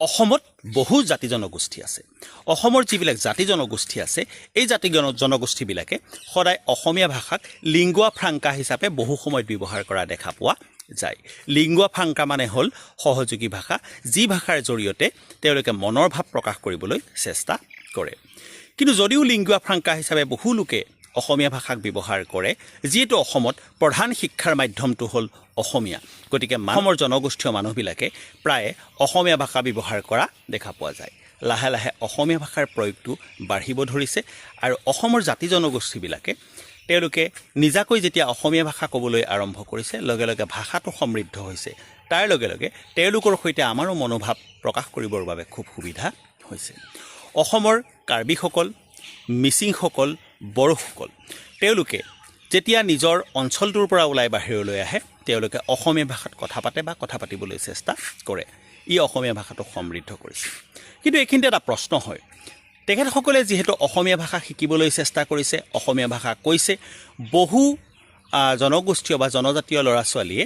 অসমত বহু জাতি জনগোষ্ঠী আছে। অসমৰ যিবিলাক জাতি জনগোষ্ঠী আছে এই জাতি জনগোষ্ঠীবিলাকে সদায় অসমীয়া ভাষাক লিংগুয়া ফ্ৰাংকা হিচাপে বহু সময়ত ব্যৱহাৰ কৰা দেখা পোৱা যায়। লিংগুয়া ফ্ৰাংকা মানে হ'ল সহযোগী ভাষা, যি ভাষাৰ জৰিয়তে তেওঁলোকে মনৰ ভাৱ প্ৰকাশ কৰিবলৈ চেষ্টা কৰে। কিন্তু যদিও লিংগুয়া ফ্ৰাংকা হিচাপে বহু লোকে অসমীয়া ভাষাক ব্যৱহাৰ কৰে, যিহেতু অসমত প্ৰধান শিক্ষাৰ মাধ্যমটো হ'ল অসমীয়া, গতিকে অসমৰ জনগোষ্ঠীয় মানুহবিলাকে প্ৰায়ে অসমীয়া ভাষা ব্যৱহাৰ কৰা দেখা পোৱা যায়। লাহে লাহে অসমীয়া ভাষাৰ প্ৰয়োগটো বাঢ়িব ধৰিছে আৰু অসমৰ জাতি জনগোষ্ঠীবিলাকে তেওঁলোকে নিজাকৈ যেতিয়া অসমীয়া ভাষা ক'বলৈ আৰম্ভ কৰিছে, লগে লগে ভাষাটো সমৃদ্ধ হৈছে। তাৰ লগে লগে তেওঁলোকৰ সৈতে আমাৰো মনোভাৱ প্ৰকাশ কৰিবৰ বাবে খুব সুবিধা হৈছে। অসমৰ কাৰ্বিসকল, মিচিংসকল, বড়োসকল তেওঁলোকে যেতিয়া নিজৰ অঞ্চলটোৰ পৰা ওলাই বাহিৰলৈ আহে, তেওঁলোকে অসমীয়া ভাষাত কথা পাতে বা কথা পাতিবলৈ চেষ্টা কৰে। ই অসমীয়া ভাষাটো সমৃদ্ধ কৰিছে। কিন্তু এইখিনিতে এটা প্ৰশ্ন হয়, তেখেতসকলে যিহেতু অসমীয়া ভাষা শিকিবলৈ চেষ্টা কৰিছে, অসমীয়া ভাষা কৈছে, বহু জনগোষ্ঠীয় বা জনজাতীয় ল'ৰা ছোৱালীয়ে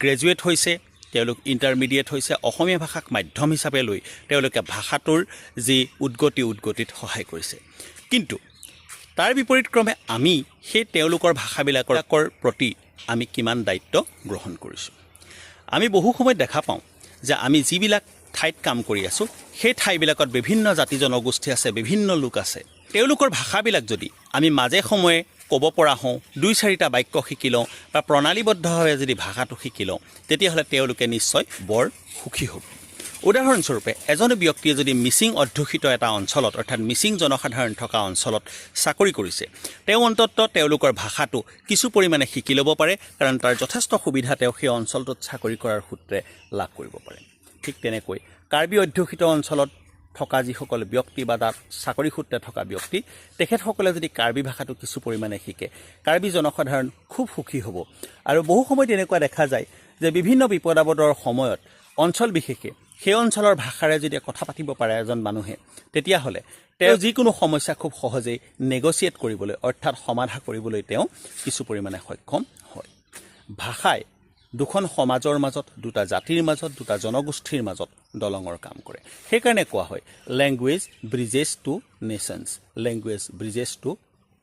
গ্ৰেজুৱেট হৈছে, তেওঁলোক ইণ্টাৰমিডিয়েট হৈছে, অসমীয়া ভাষাক মাধ্যম হিচাপে লৈ তেওঁলোকে ভাষাটোৰ যি উদ্গতিত সহায় কৰিছে। কিন্তু তাৰ বিপৰীতক্ৰমে আমি সেই তেওঁলোকৰ ভাষাবিলাকৰ প্ৰতি আমি কিমান দায়িত্ব গ্ৰহণ কৰিছোঁ। আমি বহু সময়ত দেখা পাওঁ যে আমি যিবিলাক ঠাইত কাম কৰি আছোঁ, সেই ঠাইবিলাকত বিভিন্ন জাতি জনগোষ্ঠী আছে, বিভিন্ন লোক আছে। তেওঁলোকৰ ভাষাবিলাক যদি আমি মাজে সময়ে ক'ব পৰা হওঁ, 2-4টা বাক্য শিকি লওঁ বা প্ৰণালীবদ্ধভাৱে যদি ভাষাটো শিকি লওঁ, তেতিয়াহ'লে তেওঁলোকে নিশ্চয় বৰ সুখী হ'ব। উদাহৰণস্বৰূপে এজন ব্যক্তিয়ে যদি মিচিং অধ্যুষিত এটা অঞ্চলত, অৰ্থাৎ মিচিং জনসাধাৰণ থকা অঞ্চলত চাকৰি কৰিছে, তেওঁ অন্ততঃ তেওঁলোকৰ ভাষাটো কিছু পৰিমাণে শিকি ল'ব পাৰে, কাৰণ তাৰ যথেষ্ট সুবিধা তেওঁ সেই অঞ্চলটোত চাকৰি কৰাৰ সূত্ৰে লাভ কৰিব পাৰে। ঠিক তেনেকৈ কাৰ্বি অধ্যুষিত অঞ্চলত থকা যিসকল ব্যক্তি বা তাত চাকৰি সূত্ৰে থকা ব্যক্তি, তেখেতসকলে যদি কাৰ্বি ভাষাটো কিছু পৰিমাণে শিকে, কাৰ্বি জনসাধাৰণ খুব সুখী হ'ব। আৰু বহু সময়ত এনেকুৱা দেখা যায় যে বিভিন্ন বিপদ আপদৰ সময়ত অঞ্চল বিশেষে সেই অঞ্চলৰ ভাষাৰে যদি কথা পাতিব পাৰে এজন মানুহে, তেতিয়াহ'লে তেওঁ যিকোনো সমস্যা খুব সহজেই নেগচিয়েট কৰিবলৈ, অৰ্থাৎ সমাধা কৰিবলৈ তেওঁ কিছু পৰিমাণে সক্ষম হয়। ভাষাই দুখন সমাজৰ মাজত, দুটা জাতিৰ মাজত, দুটা জনগোষ্ঠীৰ মাজত দলঙৰ কাম কৰে। সেইকাৰণে কোৱা হয় language bridges to nations, language bridges to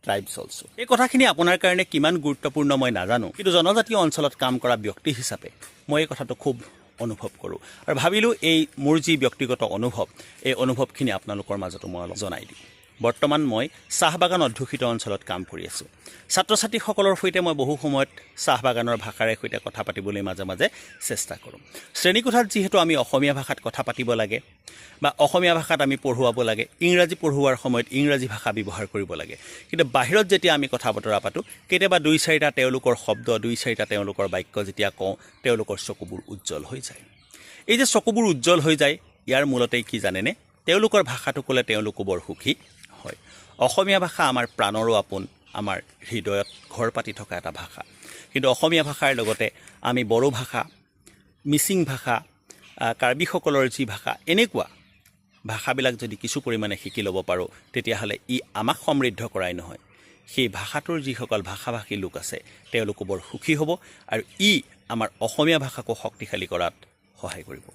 tribes also. এই কথাখিনি আপোনাৰ কাৰণে কিমান গুৰুত্বপূৰ্ণ মই নাজানো, কিন্তু জনজাতীয় অঞ্চলত কাম কৰা ব্যক্তি হিচাপে মই এই কথাটো খুব অনুভৱ কৰোঁ আৰু ভাবিলোঁ এই মোৰ যি ব্যক্তিগত অনুভৱ, এই অনুভৱখিনি আপোনালোকৰ মাজতো মই অলপ জনাই দিওঁ। বৰ্তমান মই চাহ বাগান অধ্যুষিত অঞ্চলত কাম কৰি আছোঁ। ছাত্ৰ ছাত্ৰীসকলৰ সৈতে মই বহু সময়ত চাহ বাগানৰ ভাষাৰে সৈতে কথা পাতিবলৈ মাজে মাজে চেষ্টা কৰোঁ। শ্ৰেণীকোঠাত যিহেতু আমি অসমীয়া ভাষাত কথা পাতিব লাগে বা অসমীয়া ভাষাত আমি পঢ়ুৱাব লাগে, ইংৰাজী পঢ়ুৱাৰ সময়ত ইংৰাজী ভাষা ব্যৱহাৰ কৰিব লাগে। কিন্তু বাহিৰত যেতিয়া আমি কথা বতৰা পাতোঁ, কেতিয়াবা 2-4টা তেওঁলোকৰ শব্দ, 2-4টা তেওঁলোকৰ বাক্য যেতিয়া কওঁ, তেওঁলোকৰ চকুবোৰ উজ্জ্বল হৈ যায়। এই যে চকুবোৰ উজ্জ্বল হৈ যায়, ইয়াৰ মূলতেই কি জানেনে? তেওঁলোকৰ ভাষাটো ক'লে তেওঁলোকো বৰ সুখী হয়। অসমীয়া ভাষা আমাৰ প্ৰাণৰো আপোন, আমাৰ হৃদয়ত ঘৰ পাতি থকা এটা ভাষা। কিন্তু অসমীয়া ভাষাৰ লগতে আমি বড়ো ভাষা, মিচিং ভাষা, কাৰ্বিসকলৰ যি ভাষা, এনেকুৱা ভাষাবিলাক যদি কিছু পৰিমাণে শিকি ল'ব পাৰোঁ, তেতিয়াহ'লে ই আমাক সমৃদ্ধ কৰাই নহয়, সেই ভাষাটোৰ যিসকল ভাষাভাষী লোক আছে তেওঁলোকো বৰ সুখী হ'ব আৰু ই আমাৰ অসমীয়া ভাষাকো শক্তিশালী কৰাত সহায় কৰিব।